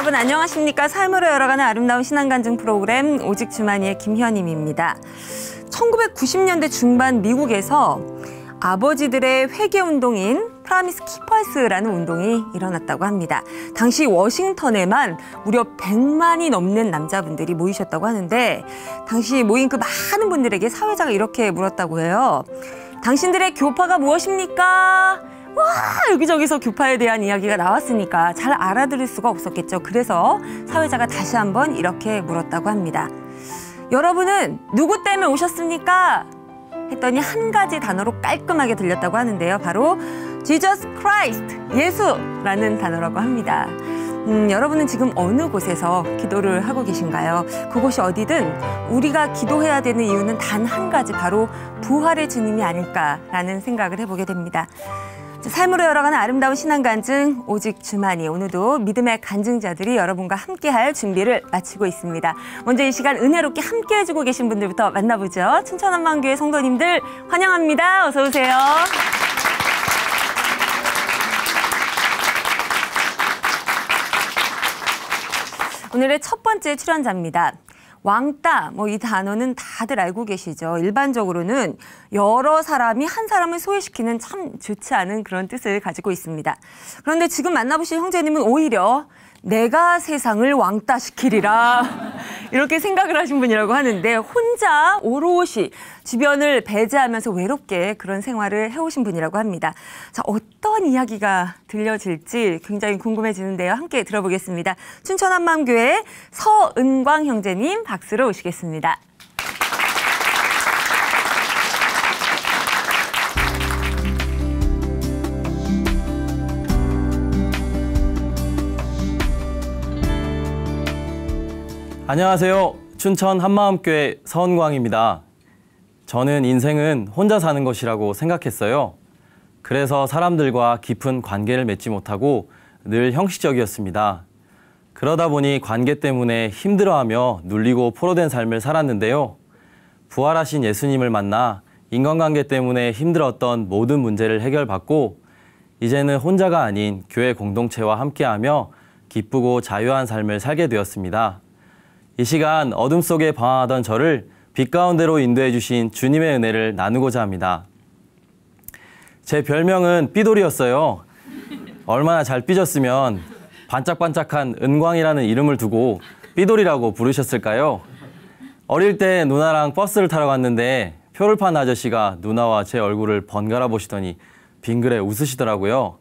여러분 안녕하십니까? 삶으로 열어가는 아름다운 신앙간증 프로그램 오직 주만이의 김현임입니다. 1990년대 중반 미국에서 아버지들의 회개운동인 프라미스 키퍼스라는 운동이 일어났다고 합니다. 당시 워싱턴에만 무려 100만이 넘는 남자분들이 모이셨다고 하는데 당시 모인 그 많은 분들에게 사회자가 이렇게 물었다고 해요. 당신들의 교파가 무엇입니까? 와, 여기저기서 교파에 대한 이야기가 나왔으니까 잘 알아들을 수가 없었겠죠. 그래서 사회자가 다시 한번 이렇게 물었다고 합니다. 여러분은 누구 때문에 오셨습니까? 했더니 한 가지 단어로 깔끔하게 들렸다고 하는데요. 바로 Jesus Christ, 예수라는 단어라고 합니다. 여러분은 지금 어느 곳에서 기도를 하고 계신가요? 그곳이 어디든 우리가 기도해야 되는 이유는 단 한 가지, 바로 부활의 주님이 아닐까라는 생각을 해보게 됩니다. 삶으로 열어가는 아름다운 신앙간증 오직 주만이, 오늘도 믿음의 간증자들이 여러분과 함께할 준비를 마치고 있습니다. 먼저 이 시간 은혜롭게 함께 해주고 계신 분들부터 만나보죠. 춘천한마음교회 성도님들 환영합니다. 어서 오세요. 오늘의 첫 번째 출연자입니다. 왕따, 이 단어는 다들 알고 계시죠. 일반적으로는 여러 사람이 한 사람을 소외시키는 참 좋지 않은 그런 뜻을 가지고 있습니다. 그런데 지금 만나보실 형제님은 오히려 내가 세상을 왕따시키리라 이렇게 생각을 하신 분이라고 하는데, 혼자 오롯이 주변을 배제하면서 외롭게 그런 생활을 해오신 분이라고 합니다. 자, 어떤 이야기가 들려질지 굉장히 궁금해지는데요. 함께 들어보겠습니다. 춘천한마음교회 서은광 형제님 박수로 오시겠습니다. 안녕하세요. 춘천 한마음교회 서은광입니다. 저는 인생은 혼자 사는 것이라고 생각했어요. 그래서 사람들과 깊은 관계를 맺지 못하고 늘 형식적이었습니다. 그러다 보니 관계 때문에 힘들어하며 눌리고 포로된 삶을 살았는데요. 부활하신 예수님을 만나 인간관계 때문에 힘들었던 모든 문제를 해결받고 이제는 혼자가 아닌 교회 공동체와 함께하며 기쁘고 자유한 삶을 살게 되었습니다. 이 시간 어둠 속에 방황하던 저를 빛 가운데로 인도해 주신 주님의 은혜를 나누고자 합니다. 제 별명은 삐돌이였어요. 얼마나 잘 삐졌으면 반짝반짝한 은광이라는 이름을 두고 삐돌이라고 부르셨을까요? 어릴 때 누나랑 버스를 타러 갔는데 표를 판 아저씨가 누나와 제 얼굴을 번갈아 보시더니 빙그레 웃으시더라고요.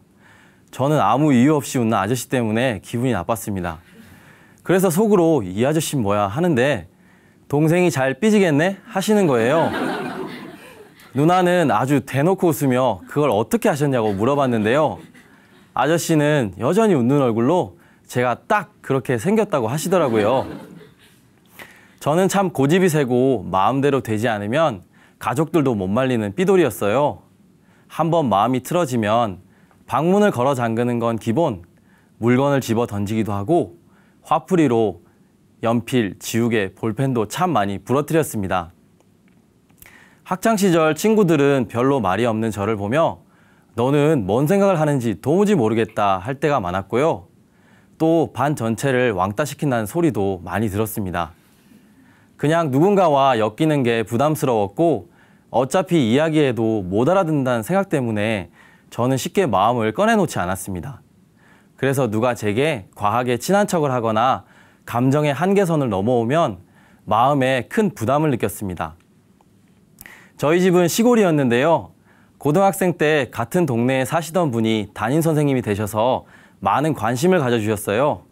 저는 아무 이유 없이 웃는 아저씨 때문에 기분이 나빴습니다. 그래서 속으로 이 아저씨는 뭐야 하는데 동생이 잘 삐지겠네 하시는 거예요. 누나는 아주 대놓고 웃으며 그걸 어떻게 하셨냐고 물어봤는데요. 아저씨는 여전히 웃는 얼굴로 제가 딱 그렇게 생겼다고 하시더라고요. 저는 참 고집이 세고 마음대로 되지 않으면 가족들도 못 말리는 삐돌이였어요. 한번 마음이 틀어지면 방문을 걸어 잠그는 건 기본, 물건을 집어 던지기도 하고 화풀이로 연필, 지우개, 볼펜도 참 많이 부러뜨렸습니다. 학창시절 친구들은 별로 말이 없는 저를 보며 너는 뭔 생각을 하는지 도무지 모르겠다 할 때가 많았고요. 또 반 전체를 왕따시킨다는 소리도 많이 들었습니다. 그냥 누군가와 엮이는 게 부담스러웠고 어차피 이야기해도 못 알아듣는다는 생각 때문에 저는 쉽게 마음을 꺼내놓지 않았습니다. 그래서 누가 제게 과하게 친한 척을 하거나 감정의 한계선을 넘어오면 마음에 큰 부담을 느꼈습니다. 저희 집은 시골이었는데요. 고등학생 때 같은 동네에 사시던 분이 담임 선생님이 되셔서 많은 관심을 가져주셨어요.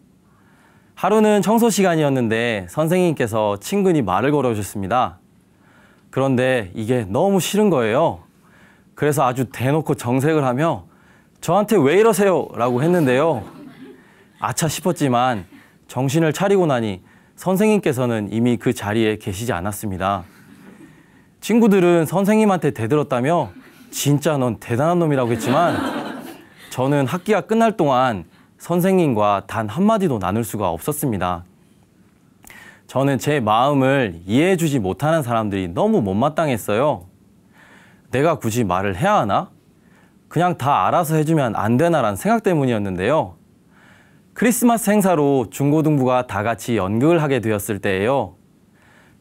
하루는 청소 시간이었는데 선생님께서 친근히 말을 걸어주셨습니다. 그런데 이게 너무 싫은 거예요. 그래서 아주 대놓고 정색을 하며 저한테 왜 이러세요? 라고 했는데요. 아차 싶었지만 정신을 차리고 나니 선생님께서는 이미 그 자리에 계시지 않았습니다. 친구들은 선생님한테 대들었다며 진짜 넌 대단한 놈이라고 했지만 저는 학기가 끝날 동안 선생님과 단 한마디도 나눌 수가 없었습니다. 저는 제 마음을 이해해주지 못하는 사람들이 너무 못마땅했어요. 내가 굳이 말을 해야 하나? 그냥 다 알아서 해주면 안 되나라는 생각 때문이었는데요. 크리스마스 행사로 중고등부가 다 같이 연극을 하게 되었을 때예요.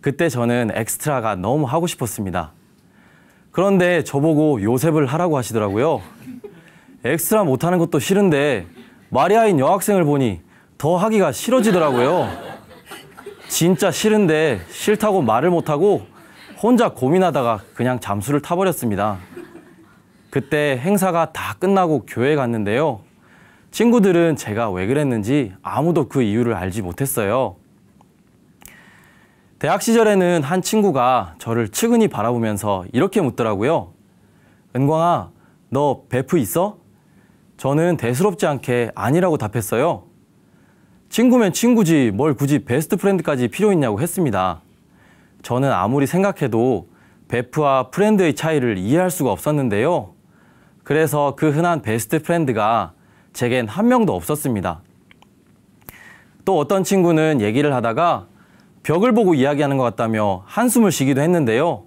그때 저는 엑스트라가 너무 하고 싶었습니다. 그런데 저보고 요셉을 하라고 하시더라고요. 엑스트라 못하는 것도 싫은데 마리아인 여학생을 보니 더 하기가 싫어지더라고요. 진짜 싫은데 싫다고 말을 못하고 혼자 고민하다가 그냥 잠수를 타버렸습니다. 그때 행사가 다 끝나고 교회에 갔는데요. 친구들은 제가 왜 그랬는지 아무도 그 이유를 알지 못했어요. 대학 시절에는 한 친구가 저를 측은히 바라보면서 이렇게 묻더라고요. 은광아, 너 베프 있어? 저는 대수롭지 않게 아니라고 답했어요. 친구면 친구지 뭘 굳이 베스트 프렌드까지 필요 있냐고 했습니다. 저는 아무리 생각해도 베프와 프렌드의 차이를 이해할 수가 없었는데요. 그래서 그 흔한 베스트 프렌드가 제겐 한 명도 없었습니다. 또 어떤 친구는 얘기를 하다가 벽을 보고 이야기하는 것 같다며 한숨을 쉬기도 했는데요.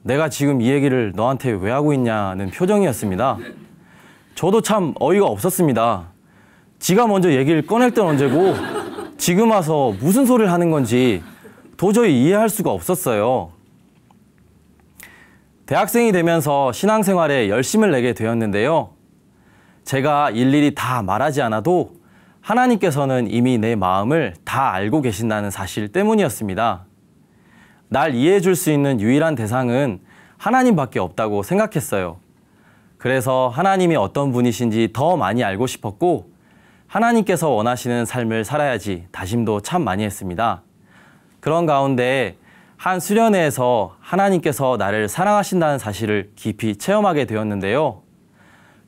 내가 지금 이 얘기를 너한테 왜 하고 있냐는 표정이었습니다. 저도 참 어이가 없었습니다. 지가 먼저 얘기를 꺼낼 땐 언제고 지금 와서 무슨 소리를 하는 건지 도저히 이해할 수가 없었어요. 대학생이 되면서 신앙생활에 열심을 내게 되었는데요. 제가 일일이 다 말하지 않아도 하나님께서는 이미 내 마음을 다 알고 계신다는 사실 때문이었습니다. 날 이해해 줄 수 있는 유일한 대상은 하나님밖에 없다고 생각했어요. 그래서 하나님이 어떤 분이신지 더 많이 알고 싶었고 하나님께서 원하시는 삶을 살아야지 다짐도 참 많이 했습니다. 그런 가운데 한 수련회에서 하나님께서 나를 사랑하신다는 사실을 깊이 체험하게 되었는데요.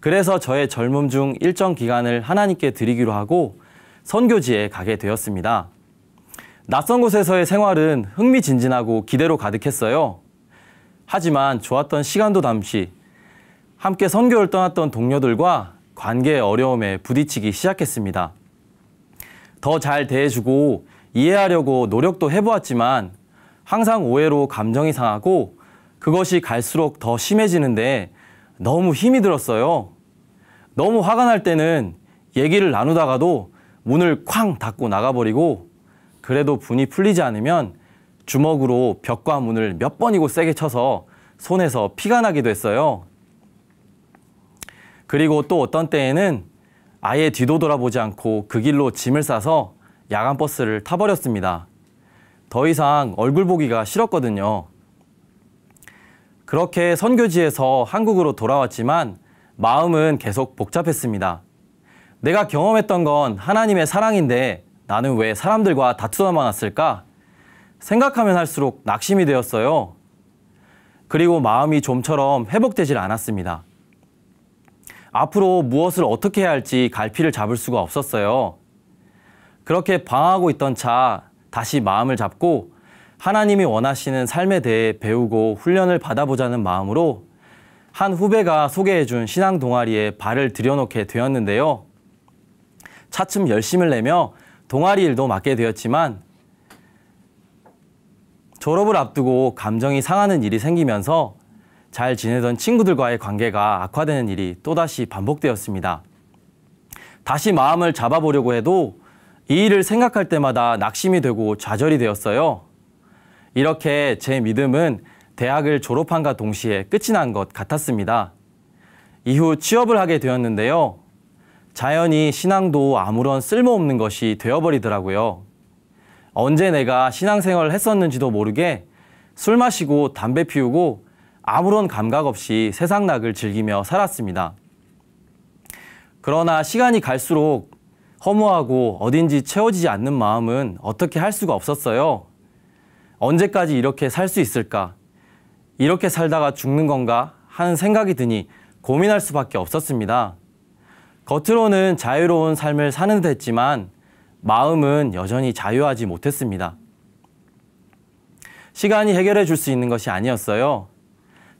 그래서 저의 젊음 중 일정 기간을 하나님께 드리기로 하고 선교지에 가게 되었습니다. 낯선 곳에서의 생활은 흥미진진하고 기대로 가득했어요. 하지만 좋았던 시간도 잠시 함께 선교를 떠났던 동료들과 관계의 어려움에 부딪히기 시작했습니다. 더 잘 대해주고 이해하려고 노력도 해보았지만 항상 오해로 감정이 상하고 그것이 갈수록 더 심해지는데 너무 힘이 들었어요. 너무 화가 날 때는 얘기를 나누다가도 문을 쾅 닫고 나가버리고 그래도 분이 풀리지 않으면 주먹으로 벽과 문을 몇 번이고 세게 쳐서 손에서 피가 나기도 했어요. 그리고 또 어떤 때에는 아예 뒤도 돌아보지 않고 그 길로 짐을 싸서 야간 버스를 타버렸습니다. 더 이상 얼굴 보기가 싫었거든요. 그렇게 선교지에서 한국으로 돌아왔지만 마음은 계속 복잡했습니다. 내가 경험했던 건 하나님의 사랑인데 나는 왜 사람들과 다투다만 왔을까? 생각하면 할수록 낙심이 되었어요. 그리고 마음이 좀처럼 회복되질 않았습니다. 앞으로 무엇을 어떻게 해야 할지 갈피를 잡을 수가 없었어요. 그렇게 방황하고 있던 차 다시 마음을 잡고 하나님이 원하시는 삶에 대해 배우고 훈련을 받아보자는 마음으로 한 후배가 소개해준 신앙 동아리에 발을 들여놓게 되었는데요. 차츰 열심을 내며 동아리 일도 맡게 되었지만 졸업을 앞두고 감정이 상하는 일이 생기면서 잘 지내던 친구들과의 관계가 악화되는 일이 또다시 반복되었습니다. 다시 마음을 잡아보려고 해도 이 일을 생각할 때마다 낙심이 되고 좌절이 되었어요. 이렇게 제 믿음은 대학을 졸업한과 동시에 끝이 난 것 같았습니다. 이후 취업을 하게 되었는데요. 자연히 신앙도 아무런 쓸모없는 것이 되어버리더라고요. 언제 내가 신앙생활을 했었는지도 모르게 술 마시고 담배 피우고 아무런 감각 없이 세상낙을 즐기며 살았습니다. 그러나 시간이 갈수록 허무하고 어딘지 채워지지 않는 마음은 어떻게 할 수가 없었어요. 언제까지 이렇게 살 수 있을까? 이렇게 살다가 죽는 건가? 하는 생각이 드니 고민할 수밖에 없었습니다. 겉으로는 자유로운 삶을 사는 듯 했지만 마음은 여전히 자유하지 못했습니다. 시간이 해결해 줄 수 있는 것이 아니었어요.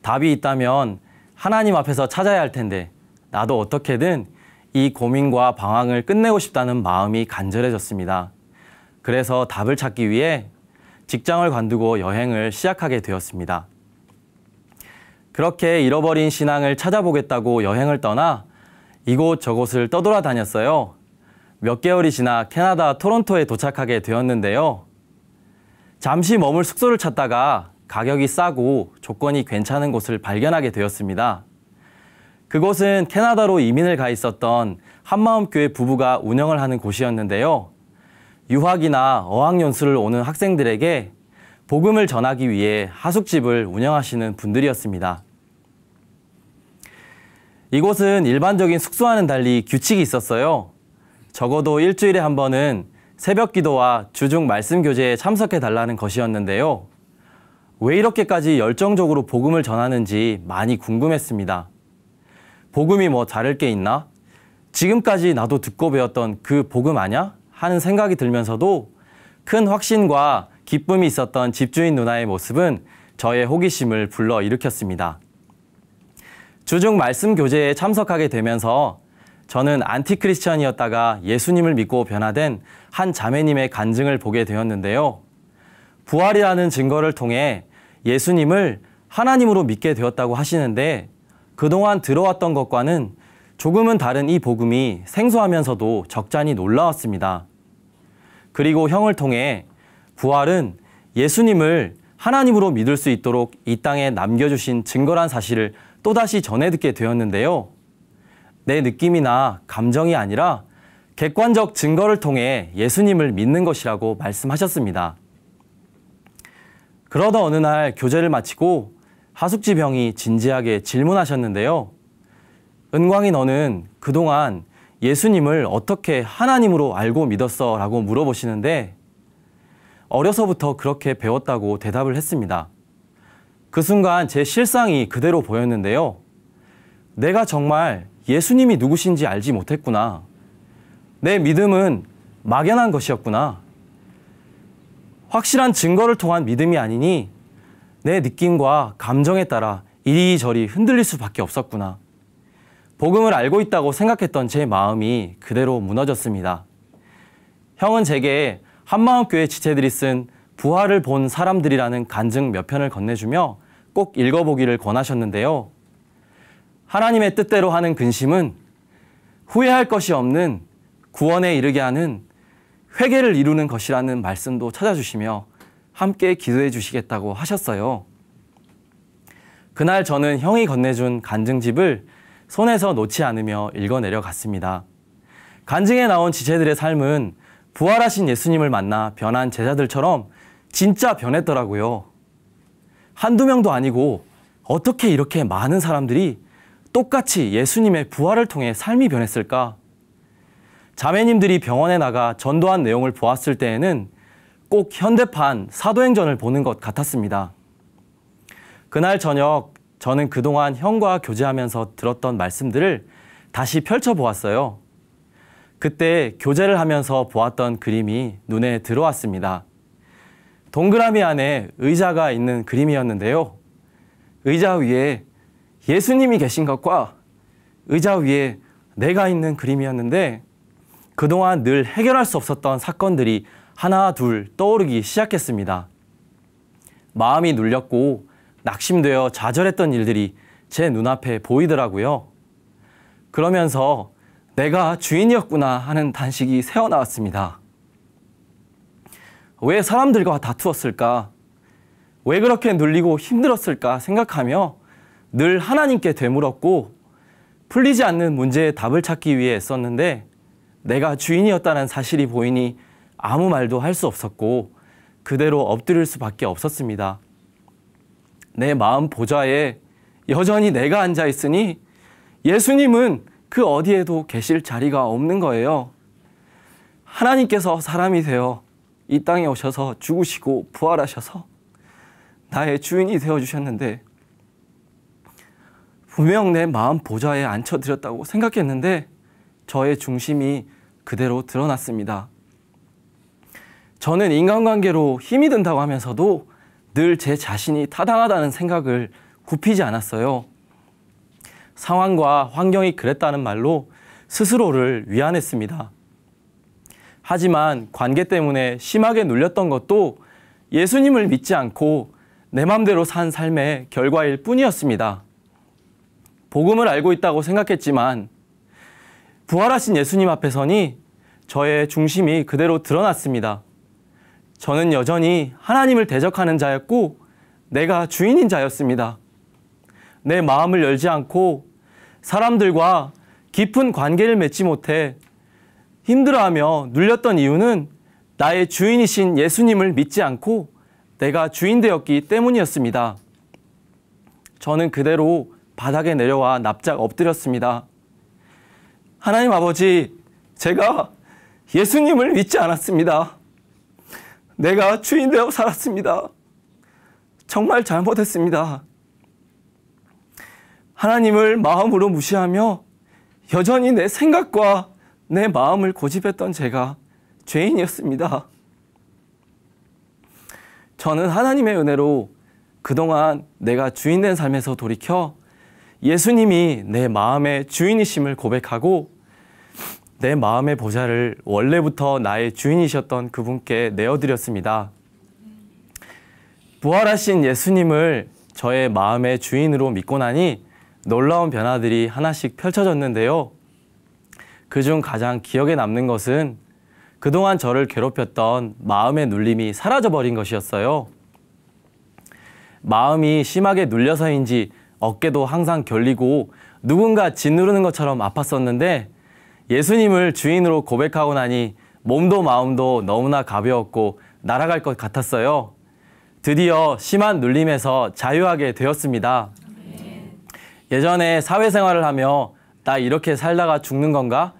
답이 있다면 하나님 앞에서 찾아야 할 텐데 나도 어떻게든 이 고민과 방황을 끝내고 싶다는 마음이 간절해졌습니다. 그래서 답을 찾기 위해 직장을 관두고 여행을 시작하게 되었습니다. 그렇게 잃어버린 신앙을 찾아보겠다고 여행을 떠나 이곳저곳을 떠돌아다녔어요. 몇 개월이 지나 캐나다 토론토에 도착하게 되었는데요. 잠시 머물 숙소를 찾다가 가격이 싸고 조건이 괜찮은 곳을 발견하게 되었습니다. 그곳은 캐나다로 이민을 가 있었던 한마음교회 부부가 운영을 하는 곳이었는데요. 유학이나 어학연수를 오는 학생들에게 복음을 전하기 위해 하숙집을 운영하시는 분들이었습니다. 이곳은 일반적인 숙소와는 달리 규칙이 있었어요. 적어도 일주일에 한 번은 새벽 기도와 주중 말씀 교제에 참석해 달라는 것이었는데요. 왜 이렇게까지 열정적으로 복음을 전하는지 많이 궁금했습니다. 복음이 뭐 다를 게 있나? 지금까지 나도 듣고 배웠던 그 복음 아냐? 하는 생각이 들면서도 큰 확신과 기쁨이 있었던 집주인 누나의 모습은 저의 호기심을 불러일으켰습니다. 주중 말씀 교제에 참석하게 되면서 저는 안티크리스천이었다가 예수님을 믿고 변화된 한 자매님의 간증을 보게 되었는데요. 부활이라는 증거를 통해 예수님을 하나님으로 믿게 되었다고 하시는데 그동안 들어왔던 것과는 조금은 다른 이 복음이 생소하면서도 적잖이 놀라웠습니다. 그리고 형을 통해 부활은 예수님을 하나님으로 믿을 수 있도록 이 땅에 남겨주신 증거란 사실을 또다시 전해 듣게 되었는데요. 내 느낌이나 감정이 아니라 객관적 증거를 통해 예수님을 믿는 것이라고 말씀하셨습니다. 그러다 어느 날 교제를 마치고 하숙집 형이 진지하게 질문하셨는데요. 은광이 너는 그동안 예수님을 어떻게 하나님으로 알고 믿었어? 라고 물어보시는데 어려서부터 그렇게 배웠다고 대답을 했습니다. 그 순간 제 실상이 그대로 보였는데요. 내가 정말 예수님이 누구신지 알지 못했구나. 내 믿음은 막연한 것이었구나. 확실한 증거를 통한 믿음이 아니니 내 느낌과 감정에 따라 이리저리 흔들릴 수밖에 없었구나. 복음을 알고 있다고 생각했던 제 마음이 그대로 무너졌습니다. 형은 제게 한마음교회 지체들이 쓴 부활을 본 사람들이라는 간증 몇 편을 건네주며 꼭 읽어보기를 권하셨는데요. 하나님의 뜻대로 하는 근심은 후회할 것이 없는 구원에 이르게 하는 회개를 이루는 것이라는 말씀도 찾아주시며 함께 기도해 주시겠다고 하셨어요. 그날 저는 형이 건네준 간증집을 손에서 놓지 않으며 읽어내려 갔습니다. 간증에 나온 지체들의 삶은 부활하신 예수님을 만나 변한 제자들처럼 진짜 변했더라고요. 한두 명도 아니고 어떻게 이렇게 많은 사람들이 똑같이 예수님의 부활을 통해 삶이 변했을까? 자매님들이 병원에 나가 전도한 내용을 보았을 때에는 꼭 현대판 사도행전을 보는 것 같았습니다. 그날 저녁 저는 그동안 형과 교제하면서 들었던 말씀들을 다시 펼쳐보았어요. 그때 교제를 하면서 보았던 그림이 눈에 들어왔습니다. 동그라미 안에 의자가 있는 그림이었는데요. 의자 위에 예수님이 계신 것과 의자 위에 내가 있는 그림이었는데 그동안 늘 해결할 수 없었던 사건들이 하나 둘 떠오르기 시작했습니다. 마음이 눌렸고 낙심되어 좌절했던 일들이 제 눈앞에 보이더라고요. 그러면서 내가 주인이었구나 하는 단식이 새어나왔습니다. 왜 사람들과 다투었을까? 왜 그렇게 눌리고 힘들었을까 생각하며 늘 하나님께 되물었고 풀리지 않는 문제의 답을 찾기 위해 애썼는데 내가 주인이었다는 사실이 보이니 아무 말도 할 수 없었고 그대로 엎드릴 수밖에 없었습니다. 내 마음 보좌에 여전히 내가 앉아 있으니 예수님은 그 어디에도 계실 자리가 없는 거예요. 하나님께서 사람이 되어 이 땅에 오셔서 죽으시고 부활하셔서 나의 주인이 되어주셨는데 분명 내 마음 보좌에 앉혀드렸다고 생각했는데 저의 중심이 그대로 드러났습니다. 저는 인간관계로 힘이 든다고 하면서도 늘 제 자신이 타당하다는 생각을 굽히지 않았어요. 상황과 환경이 그랬다는 말로 스스로를 위안했습니다. 하지만 관계 때문에 심하게 눌렸던 것도 예수님을 믿지 않고 내 맘대로 산 삶의 결과일 뿐이었습니다. 복음을 알고 있다고 생각했지만 부활하신 예수님 앞에 서니 저의 중심이 그대로 드러났습니다. 저는 여전히 하나님을 대적하는 자였고 내가 주인인 자였습니다. 내 마음을 열지 않고 사람들과 깊은 관계를 맺지 못해 힘들어하며 눌렸던 이유는 나의 주인이신 예수님을 믿지 않고 내가 주인 되었기 때문이었습니다. 저는 그대로 바닥에 내려와 납작 엎드렸습니다. 하나님 아버지, 제가 예수님을 믿지 않았습니다. 내가 주인 되어 살았습니다. 정말 잘못했습니다. 하나님을 마음으로 무시하며 여전히 내 생각과 내 마음을 고집했던 제가 죄인이었습니다. 저는 하나님의 은혜로 그동안 내가 주인된 삶에서 돌이켜 예수님이 내 마음의 주인이심을 고백하고 내 마음의 보좌를 원래부터 나의 주인이셨던 그분께 내어드렸습니다. 부활하신 예수님을 저의 마음의 주인으로 믿고 나니 놀라운 변화들이 하나씩 펼쳐졌는데요. 그중 가장 기억에 남는 것은 그동안 저를 괴롭혔던 마음의 눌림이 사라져버린 것이었어요. 마음이 심하게 눌려서인지 어깨도 항상 결리고 누군가 짓누르는 것처럼 아팠었는데 예수님을 주인으로 고백하고 나니 몸도 마음도 너무나 가벼웠고 날아갈 것 같았어요. 드디어 심한 눌림에서 자유하게 되었습니다. 예전에 사회생활을 하며 나 이렇게 살다가 죽는 건가?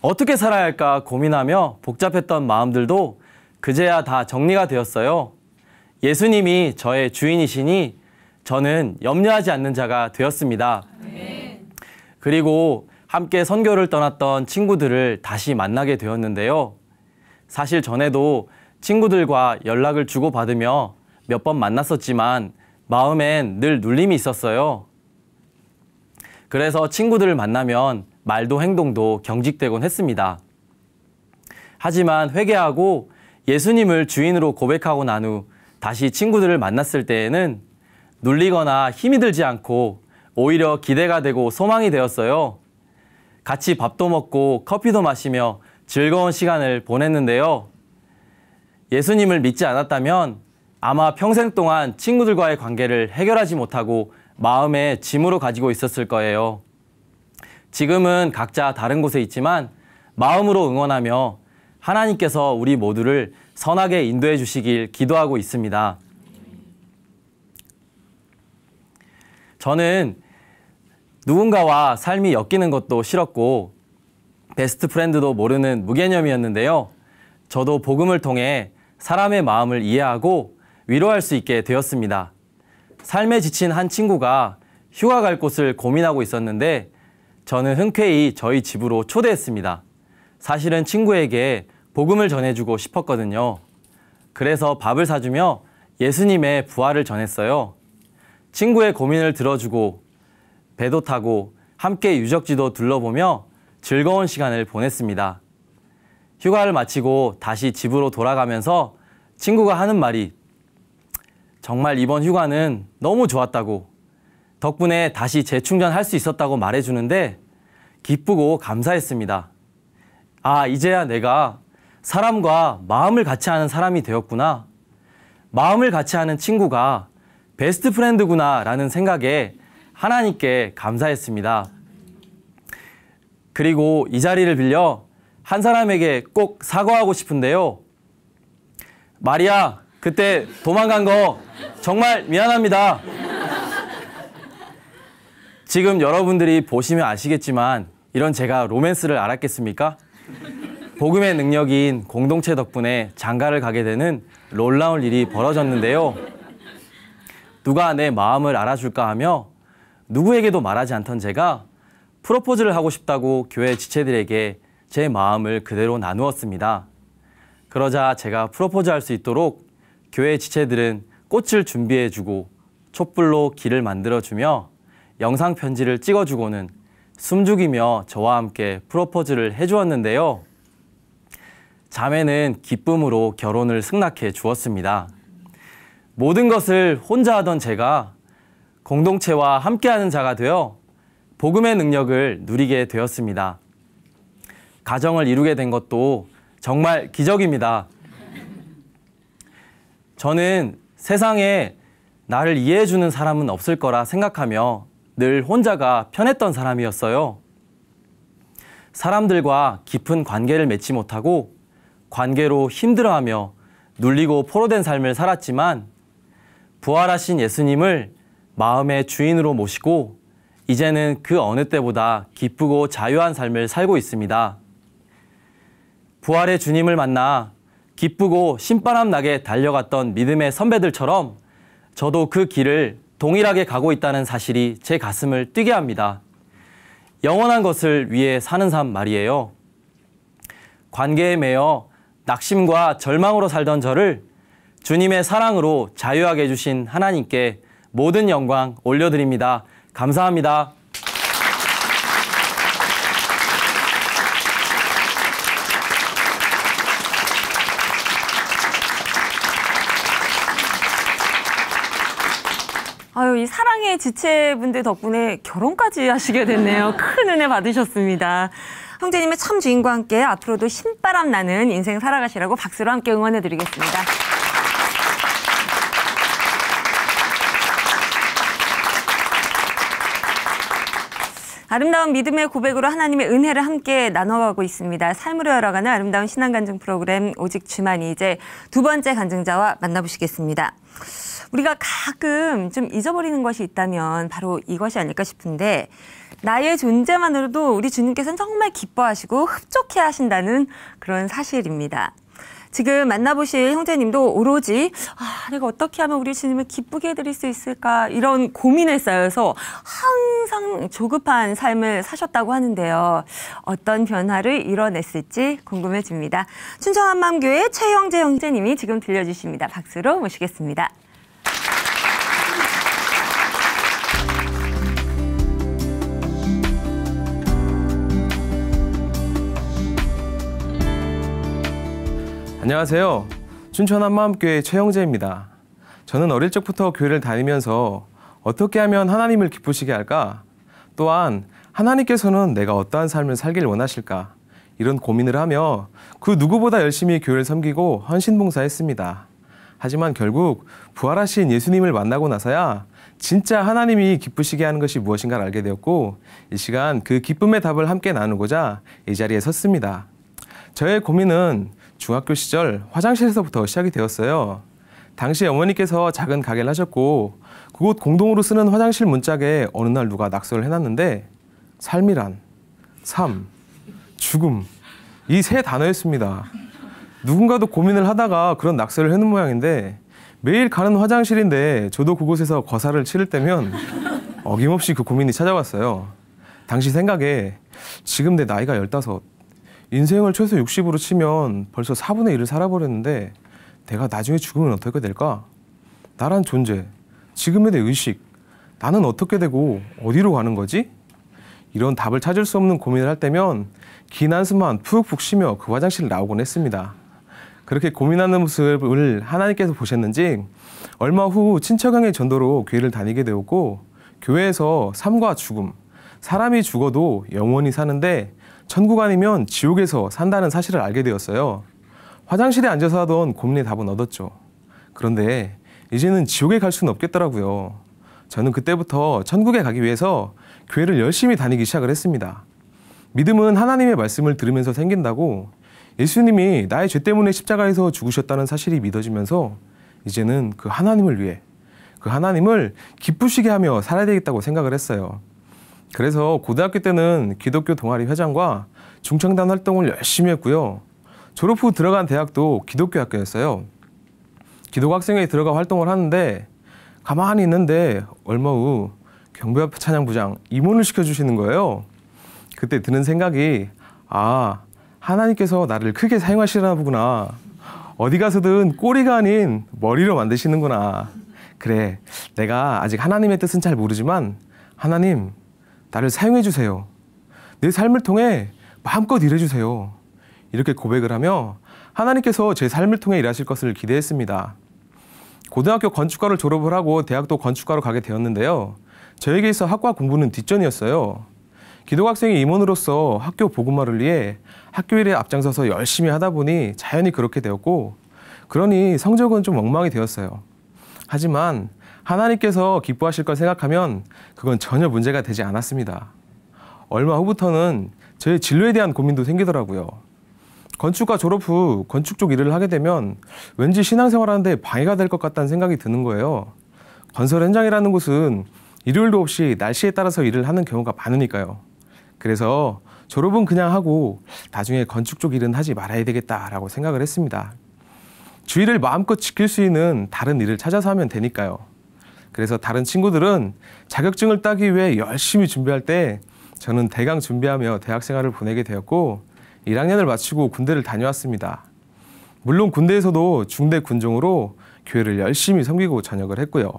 어떻게 살아야 할까 고민하며 복잡했던 마음들도 그제야 다 정리가 되었어요. 예수님이 저의 주인이시니 저는 염려하지 않는 자가 되었습니다. 그리고 함께 선교를 떠났던 친구들을 다시 만나게 되었는데요. 사실 전에도 친구들과 연락을 주고받으며 몇 번 만났었지만 마음엔 늘 눌림이 있었어요. 그래서 친구들을 만나면 말도 행동도 경직되곤 했습니다. 하지만 회개하고 예수님을 주인으로 고백하고 난 후 다시 친구들을 만났을 때에는 눌리거나 힘이 들지 않고 오히려 기대가 되고 소망이 되었어요. 같이 밥도 먹고 커피도 마시며 즐거운 시간을 보냈는데요. 예수님을 믿지 않았다면 아마 평생 동안 친구들과의 관계를 해결하지 못하고 마음에 짐으로 가지고 있었을 거예요. 지금은 각자 다른 곳에 있지만 마음으로 응원하며 하나님께서 우리 모두를 선하게 인도해 주시길 기도하고 있습니다. 저는 누군가와 삶이 엮이는 것도 싫었고 베스트 프렌드도 모르는 무개념이었는데요. 저도 복음을 통해 사람의 마음을 이해하고 위로할 수 있게 되었습니다. 삶에 지친 한 친구가 휴가 갈 곳을 고민하고 있었는데 저는 흔쾌히 저희 집으로 초대했습니다. 사실은 친구에게 복음을 전해주고 싶었거든요. 그래서 밥을 사주며 예수님의 부활을 전했어요. 친구의 고민을 들어주고 배도 타고 함께 유적지도 둘러보며 즐거운 시간을 보냈습니다. 휴가를 마치고 다시 집으로 돌아가면서 친구가 하는 말이 정말 이번 휴가는 너무 좋았다고 덕분에 다시 재충전할 수 있었다고 말해주는데 기쁘고 감사했습니다. 아, 이제야 내가 사람과 마음을 같이 하는 사람이 되었구나. 마음을 같이 하는 친구가 베스트 프렌드구나 라는 생각에 하나님께 감사했습니다. 그리고 이 자리를 빌려 한 사람에게 꼭 사과하고 싶은데요. 마리아, 그때 도망간 거 정말 미안합니다. 지금 여러분들이 보시면 아시겠지만 이런 제가 로맨스를 알았겠습니까? 복음의 능력인 공동체 덕분에 장가를 가게 되는 놀라운 일이 벌어졌는데요. 누가 내 마음을 알아줄까 하며 누구에게도 말하지 않던 제가 프로포즈를 하고 싶다고 교회 지체들에게 제 마음을 그대로 나누었습니다. 그러자 제가 프로포즈할 수 있도록 교회 지체들은 꽃을 준비해주고 촛불로 길을 만들어주며 영상 편지를 찍어주고는 숨죽이며 저와 함께 프로포즈를 해주었는데요. 자매는 기쁨으로 결혼을 승낙해 주었습니다. 모든 것을 혼자 하던 제가 공동체와 함께하는 자가 되어 복음의 능력을 누리게 되었습니다. 가정을 이루게 된 것도 정말 기적입니다. 저는 세상에 나를 이해해주는 사람은 없을 거라 생각하며 늘 혼자가 편했던 사람이었어요. 사람들과 깊은 관계를 맺지 못하고 관계로 힘들어하며 눌리고 포로된 삶을 살았지만 부활하신 예수님을 마음의 주인으로 모시고 이제는 그 어느 때보다 기쁘고 자유한 삶을 살고 있습니다. 부활의 주님을 만나 기쁘고 신바람 나게 달려갔던 믿음의 선배들처럼 저도 그 길을 동일하게 가고 있다는 사실이 제 가슴을 뛰게 합니다. 영원한 것을 위해 사는 삶 말이에요. 관계에 매여 낙심과 절망으로 살던 저를 주님의 사랑으로 자유하게 해주신 하나님께 모든 영광 올려드립니다. 감사합니다. 아유, 이 사랑의 지체분들 덕분에 결혼까지 하시게 됐네요. 큰 은혜 받으셨습니다. 형제님의 참 주인과 함께 앞으로도 신바람 나는 인생 살아가시라고 박수로 함께 응원해드리겠습니다. 아름다운 믿음의 고백으로 하나님의 은혜를 함께 나눠가고 있습니다. 삶으로 열어가는 아름다운 신앙간증 프로그램 오직 주만이 이제 두 번째 간증자와 만나보시겠습니다. 우리가 가끔 좀 잊어버리는 것이 있다면 바로 이것이 아닐까 싶은데 나의 존재만으로도 우리 주님께서는 정말 기뻐하시고 흡족해 하신다는 그런 사실입니다. 지금 만나보실 형제님도 오로지 내가 어떻게 하면 우리 주님을 기쁘게 해드릴 수 있을까 이런 고민에 쌓여서 항상 조급한 삶을 사셨다고 하는데요. 어떤 변화를 이뤄냈을지 궁금해집니다. 춘천 한마음교회 최형재 형제님이 지금 들려주십니다. 박수로 모시겠습니다. 안녕하세요. 춘천 한마음교회 최형재입니다. 저는 어릴 적부터 교회를 다니면서 어떻게 하면 하나님을 기쁘시게 할까? 또한 하나님께서는 내가 어떠한 삶을 살길 원하실까? 이런 고민을 하며 그 누구보다 열심히 교회를 섬기고 헌신봉사했습니다. 하지만 결국 부활하신 예수님을 만나고 나서야 진짜 하나님이 기쁘시게 하는 것이 무엇인가를 알게 되었고 이 시간 그 기쁨의 답을 함께 나누고자 이 자리에 섰습니다. 저의 고민은 중학교 시절 화장실에서부터 시작이 되었어요. 당시 어머니께서 작은 가게를 하셨고 그곳 공동으로 쓰는 화장실 문짝에 어느 날 누가 낙서를 해놨는데 삶이란, 삶, 죽음 이 세 단어였습니다. 누군가도 고민을 하다가 그런 낙서를 해놓은 모양인데 매일 가는 화장실인데 저도 그곳에서 거사를 치를 때면 어김없이 그 고민이 찾아왔어요. 당시 생각에 지금 내 나이가 15, 인생을 최소 60으로 치면 벌써 4분의 1을 살아버렸는데 내가 나중에 죽으면 어떻게 될까? 나란 존재, 지금의 내 의식, 나는 어떻게 되고 어디로 가는 거지? 이런 답을 찾을 수 없는 고민을 할 때면 긴 한숨만 푹푹 쉬며 그 화장실을 나오곤 했습니다. 그렇게 고민하는 모습을 하나님께서 보셨는지 얼마 후 친척형의 전도로 교회를 다니게 되었고 교회에서 삶과 죽음, 사람이 죽어도 영원히 사는데 천국 아니면 지옥에서 산다는 사실을 알게 되었어요. 화장실에 앉아서 하던 고민의 답은 얻었죠. 그런데 이제는 지옥에 갈 수는 없겠더라고요. 저는 그때부터 천국에 가기 위해서 교회를 열심히 다니기 시작을 했습니다. 믿음은 하나님의 말씀을 들으면서 생긴다고 예수님이 나의 죄 때문에 십자가에서 죽으셨다는 사실이 믿어지면서 이제는 그 하나님을 위해 그 하나님을 기쁘시게 하며 살아야 되겠다고 생각을 했어요. 그래서 고등학교 때는 기독교 동아리 회장과 중창단 활동을 열심히 했고요. 졸업 후 들어간 대학도 기독교 학교였어요. 기독 학생회에 들어가 활동을 하는데 가만히 있는데 얼마 후 경배협회 찬양부장 임원을 시켜주시는 거예요. 그때 드는 생각이 하나님께서 나를 크게 사용하시려나 보구나. 어디 가서든 꼬리가 아닌 머리로 만드시는구나. 그래, 내가 아직 하나님의 뜻은 잘 모르지만 하나님 나를 사용해 주세요. 내 삶을 통해 마음껏 일해 주세요. 이렇게 고백을 하며 하나님께서 제 삶을 통해 일하실 것을 기대했습니다. 고등학교 건축과를 졸업을 하고 대학도 건축과로 가게 되었는데요. 저에게 있어 학과 공부는 뒷전이었어요. 기독학생의 임원으로서 학교 복음화를 위해 학교 일에 앞장서서 열심히 하다 보니 자연히 그렇게 되었고, 그러니 성적은 좀 엉망이 되었어요. 하지만 하나님께서 기뻐하실 걸 생각하면 그건 전혀 문제가 되지 않았습니다. 얼마 후부터는 저의 진로에 대한 고민도 생기더라고요. 건축과 졸업 후 건축 쪽 일을 하게 되면 왠지 신앙생활하는데 방해가 될 것 같다는 생각이 드는 거예요. 건설 현장이라는 곳은 일요일도 없이 날씨에 따라서 일을 하는 경우가 많으니까요. 그래서 졸업은 그냥 하고 나중에 건축 쪽 일은 하지 말아야 되겠다라고 생각을 했습니다. 주의를 마음껏 지킬 수 있는 다른 일을 찾아서 하면 되니까요. 그래서 다른 친구들은 자격증을 따기 위해 열심히 준비할 때 저는 대강 준비하며 대학생활을 보내게 되었고 1학년을 마치고 군대를 다녀왔습니다. 물론 군대에서도 중대 군종으로 교회를 열심히 섬기고 전역을 했고요.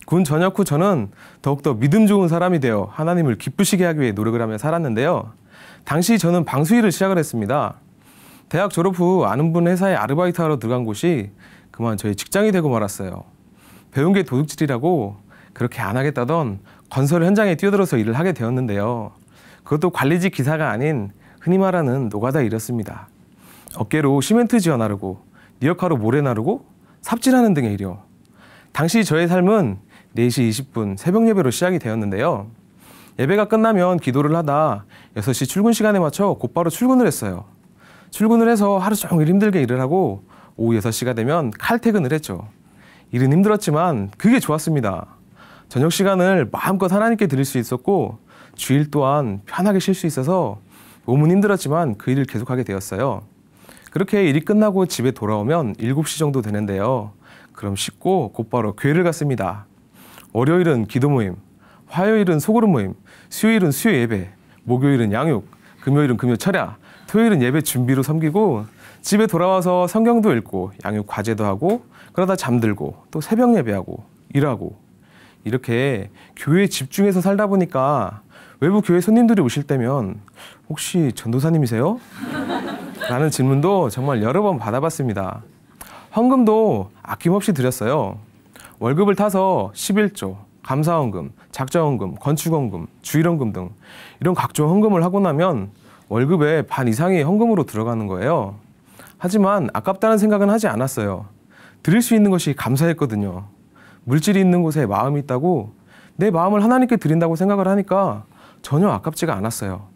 군 전역 후 저는 더욱더 믿음 좋은 사람이 되어 하나님을 기쁘시게 하기 위해 노력을 하며 살았는데요. 당시 저는 방수일을 시작을 했습니다. 대학 졸업 후 아는 분 회사에 아르바이트하러 들어간 곳이 그만 저희 직장이 되고 말았어요. 배운 게 도둑질이라고 그렇게 안 하겠다던 건설 현장에 뛰어들어서 일을 하게 되었는데요. 그것도 관리직 기사가 아닌 흔히 말하는 노가다 일이었습니다. 어깨로 시멘트 지어 나르고 니어카로 모래 나르고 삽질하는 등의 일이요. 당시 저의 삶은 4시 20분 새벽 예배로 시작이 되었는데요. 예배가 끝나면 기도를 하다 6시 출근 시간에 맞춰 곧바로 출근을 했어요. 출근을 해서 하루 종일 힘들게 일을 하고 오후 6시가 되면 칼퇴근을 했죠. 일은 힘들었지만 그게 좋았습니다. 저녁 시간을 마음껏 하나님께 드릴 수 있었고 주일 또한 편하게 쉴 수 있어서 몸은 힘들었지만 그 일을 계속하게 되었어요. 그렇게 일이 끝나고 집에 돌아오면 7시 정도 되는데요. 그럼 씻고 곧바로 교회를 갔습니다. 월요일은 기도 모임, 화요일은 소그룹 모임, 수요일은 수요 예배, 목요일은 양육, 금요일은 금요 철야, 토요일은 예배 준비로 섬기고 집에 돌아와서 성경도 읽고 양육 과제도 하고 그러다 잠들고 또 새벽 예배하고 일하고 이렇게 교회에 집중해서 살다 보니까 외부 교회 손님들이 오실 때면 혹시 전도사님이세요? 라는 질문도 정말 여러 번 받아봤습니다. 헌금도 아낌없이 드렸어요. 월급을 타서 11조, 감사헌금, 작정헌금, 건축헌금, 주일헌금 등 이런 각종 헌금을 하고 나면 월급의 반 이상이 헌금으로 들어가는 거예요. 하지만 아깝다는 생각은 하지 않았어요. 드릴 수 있는 것이 감사했거든요. 물질이 있는 곳에 마음이 있다고 내 마음을 하나님께 드린다고 생각을 하니까 전혀 아깝지가 않았어요.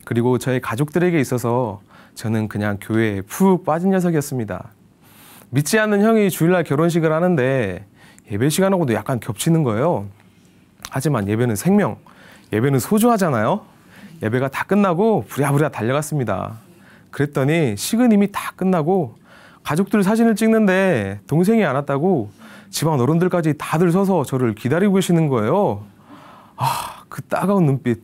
그리고 저의 가족들에게 있어서 저는 그냥 교회에 푹 빠진 녀석이었습니다. 믿지 않는 형이 주일날 결혼식을 하는데 예배 시간하고도 약간 겹치는 거예요. 하지만 예배는 생명, 예배는 소중하잖아요. 예배가 다 끝나고 부랴부랴 달려갔습니다. 그랬더니 식은 이미 다 끝나고 가족들 사진을 찍는데 동생이 안 왔다고 집안 어른들까지 다들 서서 저를 기다리고 계시는 거예요. 그 따가운 눈빛.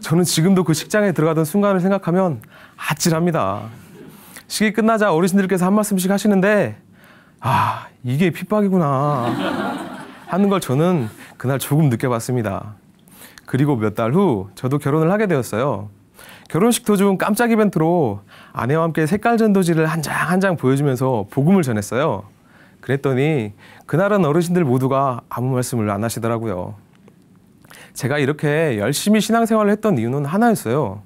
저는 지금도 그 식장에 들어가던 순간을 생각하면 아찔합니다. 식이 끝나자 어르신들께서 한 말씀씩 하시는데 이게 핍박이구나 하는 걸 저는 그날 조금 느껴봤습니다. 그리고 몇 달 후 저도 결혼을 하게 되었어요. 결혼식 도중 깜짝 이벤트로 아내와 함께 색깔 전도지를 한 장 한 장 보여주면서 복음을 전했어요. 그랬더니 그날은 어르신들 모두가 아무 말씀을 안 하시더라고요. 제가 이렇게 열심히 신앙생활을 했던 이유는 하나였어요.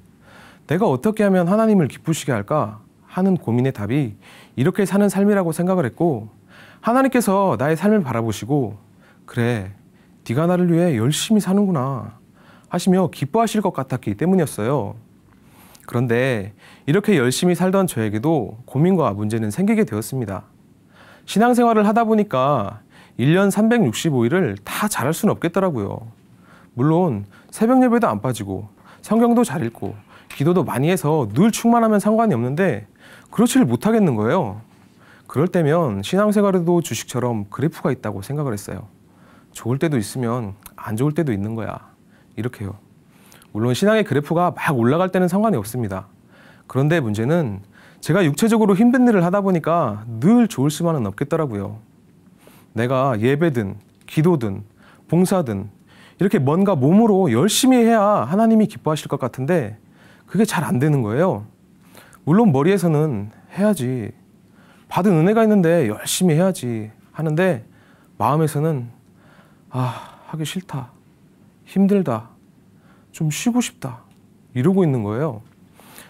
내가 어떻게 하면 하나님을 기쁘시게 할까 하는 고민의 답이 이렇게 사는 삶이라고 생각을 했고 하나님께서 나의 삶을 바라보시고 그래, 네가 나를 위해 열심히 사는구나 하시며 기뻐하실 것 같았기 때문이었어요. 그런데 이렇게 열심히 살던 저에게도 고민과 문제는 생기게 되었습니다. 신앙생활을 하다 보니까 1년 365일을 다 잘할 수는 없겠더라고요. 물론 새벽 예배도 안 빠지고 성경도 잘 읽고 기도도 많이 해서 늘 충만하면 상관이 없는데 그렇지를 못하겠는 거예요. 그럴 때면 신앙생활에도 주식처럼 그래프가 있다고 생각을 했어요. 좋을 때도 있으면 안 좋을 때도 있는 거야. 이렇게요. 물론 신앙의 그래프가 막 올라갈 때는 상관이 없습니다. 그런데 문제는 제가 육체적으로 힘든 일을 하다 보니까 늘 좋을 수만은 없겠더라고요. 내가 예배든 기도든 봉사든 이렇게 뭔가 몸으로 열심히 해야 하나님이 기뻐하실 것 같은데 그게 잘 안 되는 거예요. 물론 머리에서는 해야지, 받은 은혜가 있는데 열심히 해야지 하는데 마음에서는 하기 싫다, 힘들다, 좀 쉬고 싶다. 이러고 있는 거예요.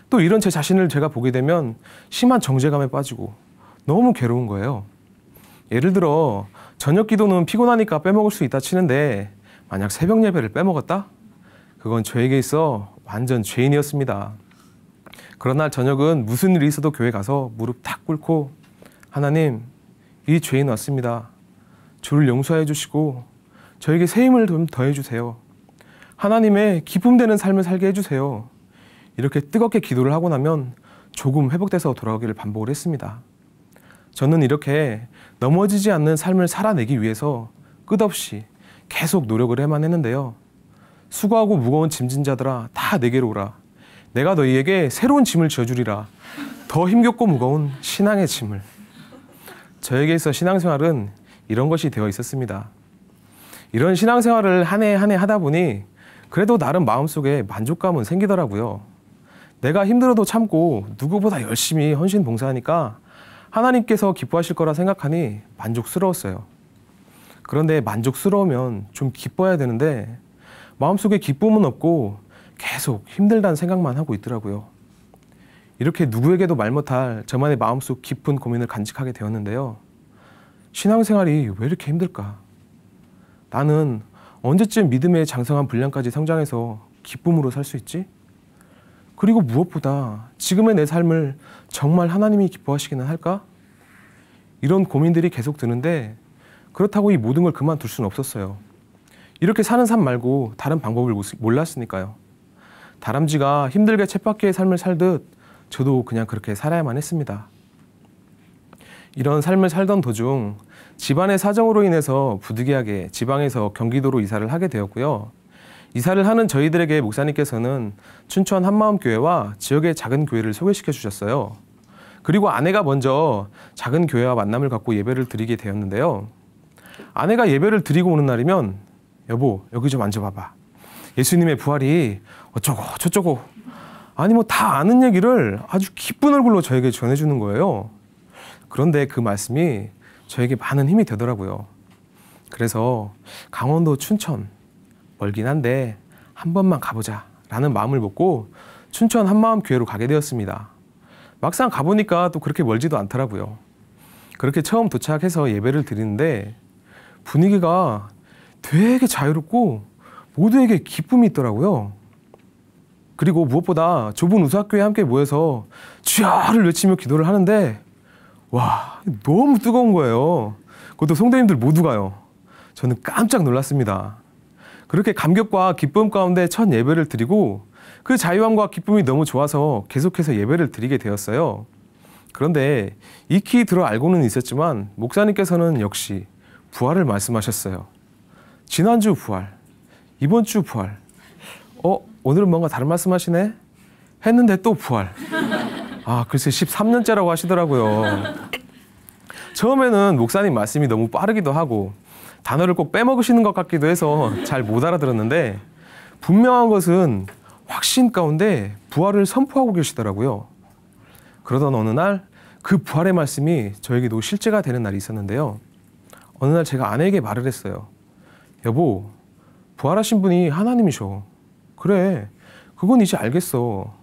또 이런 제 자신을 제가 보게 되면 심한 정죄감에 빠지고 너무 괴로운 거예요. 예를 들어 저녁 기도는 피곤하니까 빼먹을 수 있다 치는데 만약 새벽 예배를 빼먹었다? 그건 저에게 있어 완전 죄인이었습니다. 그런 날 저녁은 무슨 일이 있어도 교회 가서 무릎 탁 꿇고 하나님, 이 죄인 왔습니다. 저를 용서해 주시고 저에게 새 힘을 좀 더해 주세요. 하나님의 기쁨되는 삶을 살게 해주세요. 이렇게 뜨겁게 기도를 하고 나면 조금 회복돼서 돌아오기를 반복을 했습니다. 저는 이렇게 넘어지지 않는 삶을 살아내기 위해서 끝없이 계속 노력을 해만 했는데요. 수고하고 무거운 짐진 자들아 다 내게로 오라. 내가 너희에게 새로운 짐을 지어주리라. 더 힘겹고 무거운 신앙의 짐을. 저에게 있어 신앙생활은 이런 것이 되어 있었습니다. 이런 신앙생활을 한 해 한 해 하다 보니 그래도 나름 마음속에 만족감은 생기더라고요. 내가 힘들어도 참고 누구보다 열심히 헌신 봉사하니까 하나님께서 기뻐하실 거라 생각하니 만족스러웠어요. 그런데 만족스러우면 좀 기뻐야 되는데 마음속에 기쁨은 없고 계속 힘들다는 생각만 하고 있더라고요. 이렇게 누구에게도 말 못할 저만의 마음속 깊은 고민을 간직하게 되었는데요. 신앙생활이 왜 이렇게 힘들까? 나는 언제쯤 믿음의 장성한 분량까지 성장해서 기쁨으로 살 수 있지? 그리고 무엇보다 지금의 내 삶을 정말 하나님이 기뻐하시기는 할까? 이런 고민들이 계속 드는데 그렇다고 이 모든 걸 그만둘 수는 없었어요. 이렇게 사는 삶 말고 다른 방법을 몰랐으니까요. 다람쥐가 힘들게 쳇바퀴의 삶을 살듯 저도 그냥 그렇게 살아야만 했습니다. 이런 삶을 살던 도중 집안의 사정으로 인해서 부득이하게 지방에서 경기도로 이사를 하게 되었고요. 이사를 하는 저희들에게 목사님께서는 춘천 한마음교회와 지역의 작은 교회를 소개시켜 주셨어요. 그리고 아내가 먼저 작은 교회와 만남을 갖고 예배를 드리게 되었는데요. 아내가 예배를 드리고 오는 날이면 여보 여기 좀 앉아봐봐. 예수님의 부활이 어쩌고 저쩌고 아니 뭐 다 아는 얘기를 아주 기쁜 얼굴로 저에게 전해주는 거예요. 그런데 그 말씀이 저에게 많은 힘이 되더라고요. 그래서 강원도 춘천 멀긴 한데 한 번만 가보자 라는 마음을 먹고 춘천 한마음교회로 가게 되었습니다. 막상 가보니까 또 그렇게 멀지도 않더라고요. 그렇게 처음 도착해서 예배를 드리는데 분위기가 되게 자유롭고 모두에게 기쁨이 있더라고요. 그리고 무엇보다 좁은 우사교회에 함께 모여서 주야를 외치며 기도를 하는데 와 너무 뜨거운 거예요. 그것도 성도님들 모두가요. 저는 깜짝 놀랐습니다. 그렇게 감격과 기쁨 가운데 첫 예배를 드리고 그 자유함과 기쁨이 너무 좋아서 계속해서 예배를 드리게 되었어요. 그런데 익히 들어 알고는 있었지만 목사님께서는 역시 부활을 말씀하셨어요. 지난주 부활, 이번 주 부활, 오늘은 뭔가 다른 말씀하시네? 했는데 또 부활. 아, 글쎄 13년째라고 하시더라고요. 처음에는 목사님 말씀이 너무 빠르기도 하고 단어를 꼭 빼먹으시는 것 같기도 해서 잘 못 알아들었는데 분명한 것은 확신 가운데 부활을 선포하고 계시더라고요. 그러던 어느 날 그 부활의 말씀이 저에게도 실제가 되는 날이 있었는데요. 어느 날 제가 아내에게 말을 했어요. 여보, 부활하신 분이 하나님이셔. 그래, 그건 이제 알겠어.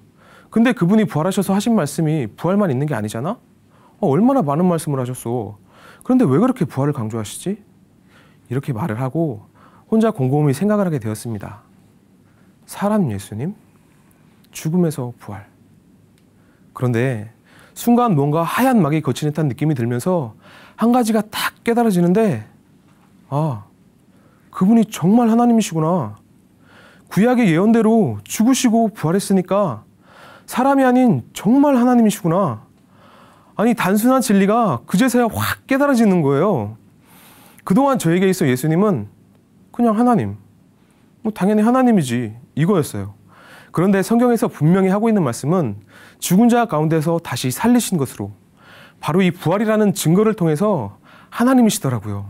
근데 그분이 부활하셔서 하신 말씀이 부활만 있는 게 아니잖아? 얼마나 많은 말씀을 하셨어. 그런데 왜 그렇게 부활을 강조하시지? 이렇게 말을 하고 혼자 곰곰이 생각을 하게 되었습니다. 사람 예수님? 죽음에서 부활. 그런데 순간 뭔가 하얀 막이 거친 듯한 느낌이 들면서 한 가지가 딱 깨달아지는데 아, 그분이 정말 하나님이시구나. 구약의 예언대로 죽으시고 부활했으니까 사람이 아닌 정말 하나님이시구나. 아니 단순한 진리가 그제서야 확 깨달아지는 거예요. 그동안 저에게 있어 예수님은 그냥 하나님, 뭐 당연히 하나님이지 이거였어요. 그런데 성경에서 분명히 하고 있는 말씀은 죽은 자 가운데서 다시 살리신 것으로 바로 이 부활이라는 증거를 통해서 하나님이시더라고요.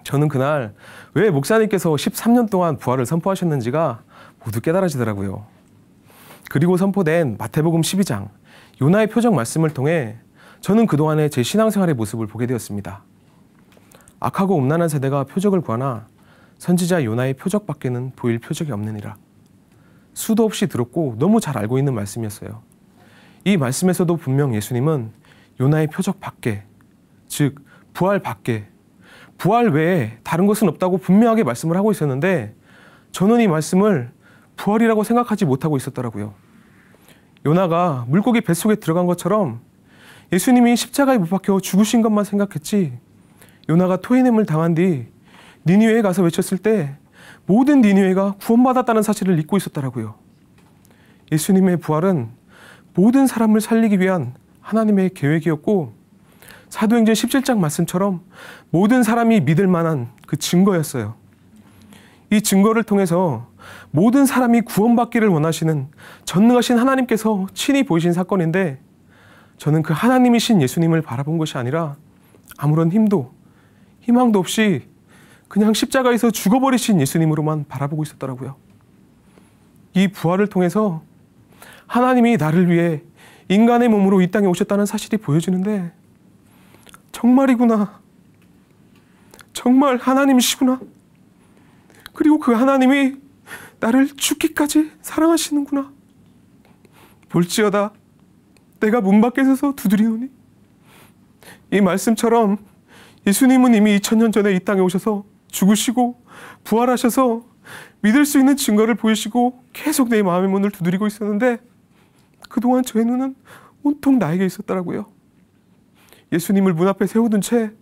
저는 그날 왜 목사님께서 13년 동안 부활을 선포하셨는지가 모두 깨달아지더라고요. 그리고 선포된 마태복음 12장 요나의 표적 말씀을 통해 저는 그동안의 제 신앙생활의 모습을 보게 되었습니다. 악하고 음란한 세대가 표적을 구하나 선지자 요나의 표적밖에는 보일 표적이 없느니라. 수도 없이 들었고 너무 잘 알고 있는 말씀이었어요. 이 말씀에서도 분명 예수님은 요나의 표적 밖에, 즉 부활 밖에, 부활 외에 다른 것은 없다고 분명하게 말씀을 하고 있었는데 저는 이 말씀을 부활이라고 생각하지 못하고 있었더라고요. 요나가 물고기 뱃속에 들어간 것처럼 예수님이 십자가에 못 박혀 죽으신 것만 생각했지, 요나가 토해냄을 당한 뒤 니느웨에 가서 외쳤을 때 모든 니느웨가 구원받았다는 사실을 잊고 있었더라고요. 예수님의 부활은 모든 사람을 살리기 위한 하나님의 계획이었고 사도행전 17장 말씀처럼 모든 사람이 믿을 만한 그 증거였어요. 이 증거를 통해서 모든 사람이 구원받기를 원하시는 전능하신 하나님께서 친히 보이신 사건인데 저는 그 하나님이신 예수님을 바라본 것이 아니라 아무런 힘도 희망도 없이 그냥 십자가에서 죽어버리신 예수님으로만 바라보고 있었더라고요. 이 부활을 통해서 하나님이 나를 위해 인간의 몸으로 이 땅에 오셨다는 사실이 보여지는데 정말이구나. 정말 하나님이시구나. 그리고 그 하나님이 나를 죽기까지 사랑하시는구나. 볼지어다 내가 문 밖에 서서 두드리노니. 이 말씀처럼 예수님은 이미 2000년 전에 이 땅에 오셔서 죽으시고 부활하셔서 믿을 수 있는 증거를 보이시고 계속 내 마음의 문을 두드리고 있었는데 그동안 저의 눈은 온통 나에게 있었더라고요. 예수님을 문 앞에 세워둔 채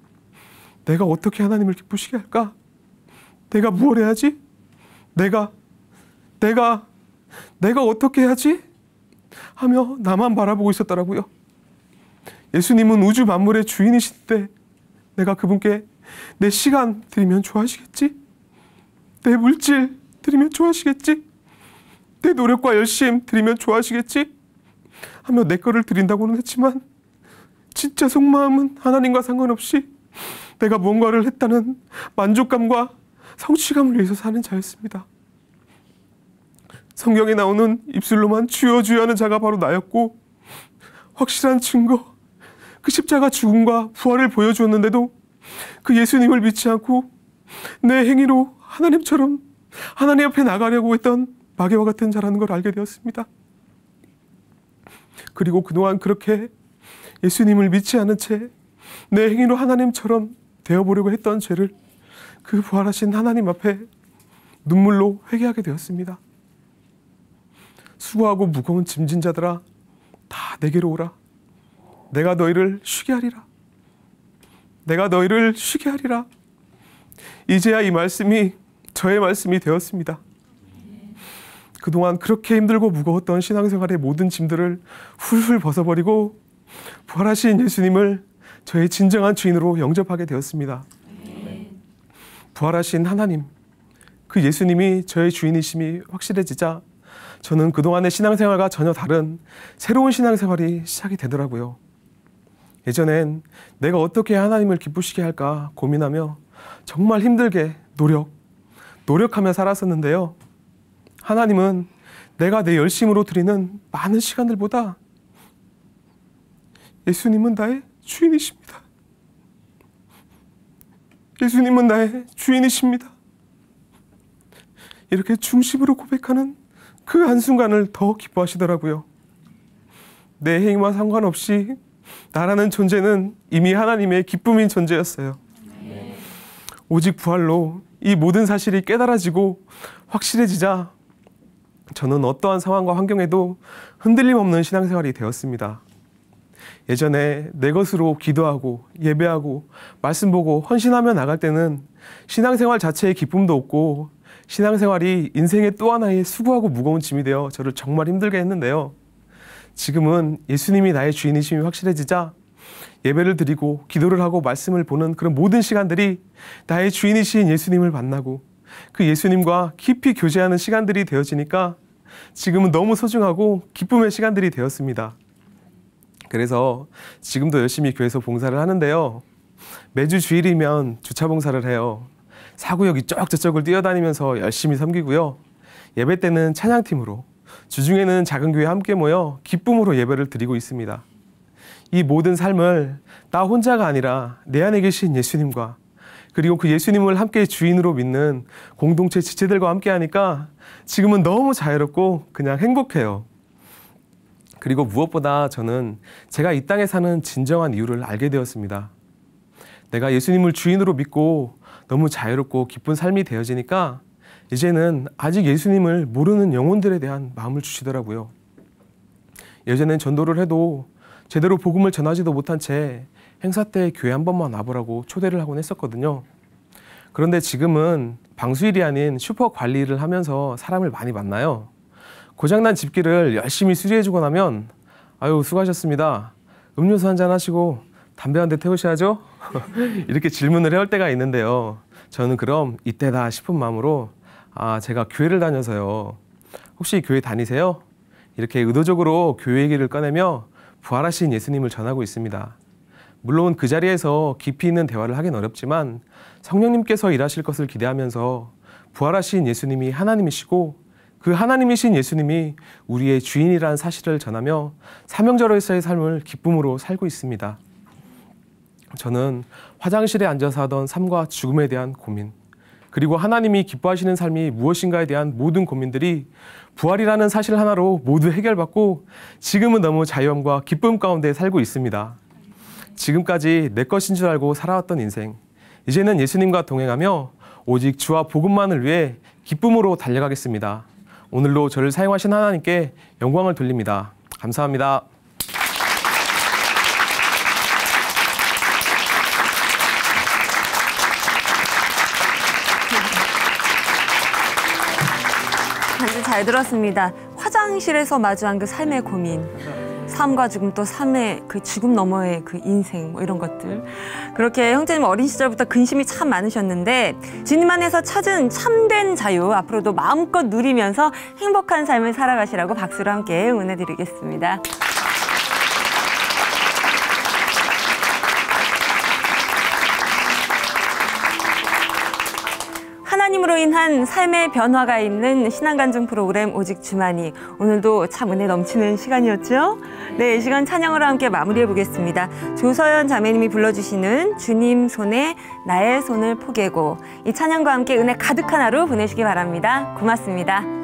내가 어떻게 하나님을 기쁘시게 할까? 내가 무엇 해야지? 내가 어떻게 해야지? 하며 나만 바라보고 있었더라고요. 예수님은 우주 만물의 주인이신데 내가 그분께 내 시간 드리면 좋아하시겠지? 내 물질 드리면 좋아하시겠지? 내 노력과 열심 드리면 좋아하시겠지? 하며 내 거를 드린다고는 했지만 진짜 속마음은 하나님과 상관없이 내가 뭔가를 했다는 만족감과 성취감을 위해서 사는 자였습니다. 성경에 나오는 입술로만 주여 주여 하는 자가 바로 나였고 확실한 증거, 그 십자가 죽음과 부활을 보여주었는데도 그 예수님을 믿지 않고 내 행위로 하나님처럼 하나님 앞에 나가려고 했던 마귀와 같은 자라는 걸 알게 되었습니다. 그리고 그동안 그렇게 예수님을 믿지 않은 채 내 행위로 하나님처럼 되어보려고 했던 죄를 그 부활하신 하나님 앞에 눈물로 회개하게 되었습니다. 수고하고 무거운 짐진 자들아 다 내게로 오라. 내가 너희를 쉬게 하리라. 내가 너희를 쉬게 하리라. 이제야 이 말씀이 저의 말씀이 되었습니다. 그동안 그렇게 힘들고 무거웠던 신앙생활의 모든 짐들을 훌훌 벗어버리고 부활하신 예수님을 저의 진정한 주인으로 영접하게 되었습니다. 부활하신 하나님, 그 예수님이 저의 주인이심이 확실해지자 저는 그동안의 신앙생활과 전혀 다른 새로운 신앙생활이 시작이 되더라고요. 예전엔 내가 어떻게 하나님을 기쁘시게 할까 고민하며 정말 힘들게 노력하며 살았었는데요. 하나님은 내가 내 열심으로 드리는 많은 시간들보다 예수님은 나의 주인이십니다. 예수님은 나의 주인이십니다. 이렇게 중심으로 고백하는 그 한순간을 더 기뻐하시더라고요. 내 행위와 상관없이 나라는 존재는 이미 하나님의 기쁨인 존재였어요. 오직 부활로 이 모든 사실이 깨달아지고 확실해지자 저는 어떠한 상황과 환경에도 흔들림 없는 신앙생활이 되었습니다. 예전에 내 것으로 기도하고 예배하고 말씀 보고 헌신하며 나갈 때는 신앙생활 자체의 기쁨도 없고 신앙생활이 인생의 또 하나의 수고하고 무거운 짐이 되어 저를 정말 힘들게 했는데요. 지금은 예수님이 나의 주인이심이 확실해지자 예배를 드리고 기도를 하고 말씀을 보는 그런 모든 시간들이 나의 주인이신 예수님을 만나고 그 예수님과 깊이 교제하는 시간들이 되어지니까 지금은 너무 소중하고 기쁨의 시간들이 되었습니다. 그래서 지금도 열심히 교회에서 봉사를 하는데요. 매주 주일이면 주차 봉사를 해요. 사구역 이쪽 저쪽을 뛰어다니면서 열심히 섬기고요. 예배 때는 찬양팀으로, 주중에는 작은 교회 함께 모여 기쁨으로 예배를 드리고 있습니다. 이 모든 삶을 나 혼자가 아니라 내 안에 계신 예수님과 그리고 그 예수님을 함께 주인으로 믿는 공동체 지체들과 함께 하니까 지금은 너무 자유롭고 그냥 행복해요. 그리고 무엇보다 저는 제가 이 땅에 사는 진정한 이유를 알게 되었습니다. 내가 예수님을 주인으로 믿고 너무 자유롭고 기쁜 삶이 되어지니까 이제는 아직 예수님을 모르는 영혼들에 대한 마음을 주시더라고요. 예전엔 전도를 해도 제대로 복음을 전하지도 못한 채 행사 때 교회 한 번만 와보라고 초대를 하곤 했었거든요. 그런데 지금은 방수일이 아닌 슈퍼 관리를 하면서 사람을 많이 만나요. 고장난 집기를 열심히 수리해주고 나면 아유 수고하셨습니다. 음료수 한잔 하시고 담배 한 대 태우셔야죠? 이렇게 질문을 해올 때가 있는데요. 저는 그럼 이때다 싶은 마음으로 제가 교회를 다녀서요. 혹시 교회 다니세요? 이렇게 의도적으로 교회 얘기를 꺼내며 부활하신 예수님을 전하고 있습니다. 물론 그 자리에서 깊이 있는 대화를 하긴 어렵지만 성령님께서 일하실 것을 기대하면서 부활하신 예수님이 하나님이시고 그 하나님이신 예수님이 우리의 주인이라는 사실을 전하며 사명자로서의 삶을 기쁨으로 살고 있습니다. 저는 화장실에 앉아서 하던 삶과 죽음에 대한 고민, 그리고 하나님이 기뻐하시는 삶이 무엇인가에 대한 모든 고민들이 부활이라는 사실 하나로 모두 해결받고 지금은 너무 자유함과 기쁨 가운데 살고 있습니다. 지금까지 내 것인 줄 알고 살아왔던 인생, 이제는 예수님과 동행하며 오직 주와 복음만을 위해 기쁨으로 달려가겠습니다. 오늘도 저를 사용하신 하나님께 영광을 돌립니다. 감사합니다. 아주 잘 들었습니다. 화장실에서 마주한 그 삶의 고민, 삶과 죽음, 또 삶의 그 죽음 너머의 그 인생, 뭐 이런 것들. 그렇게 형제님 어린 시절부터 근심이 참 많으셨는데 주님 안에서 찾은 참된 자유, 앞으로도 마음껏 누리면서 행복한 삶을 살아가시라고 박수로 함께 응원해 드리겠습니다. 하나님으로 인한 삶의 변화가 있는 신앙간증 프로그램 오직 주만이, 오늘도 참 은혜 넘치는 시간이었죠? 네, 이 시간 찬양으로 함께 마무리해 보겠습니다. 조서연 자매님이 불러주시는 주님 손에 나의 손을 포개고, 이 찬양과 함께 은혜 가득한 하루 보내시기 바랍니다. 고맙습니다.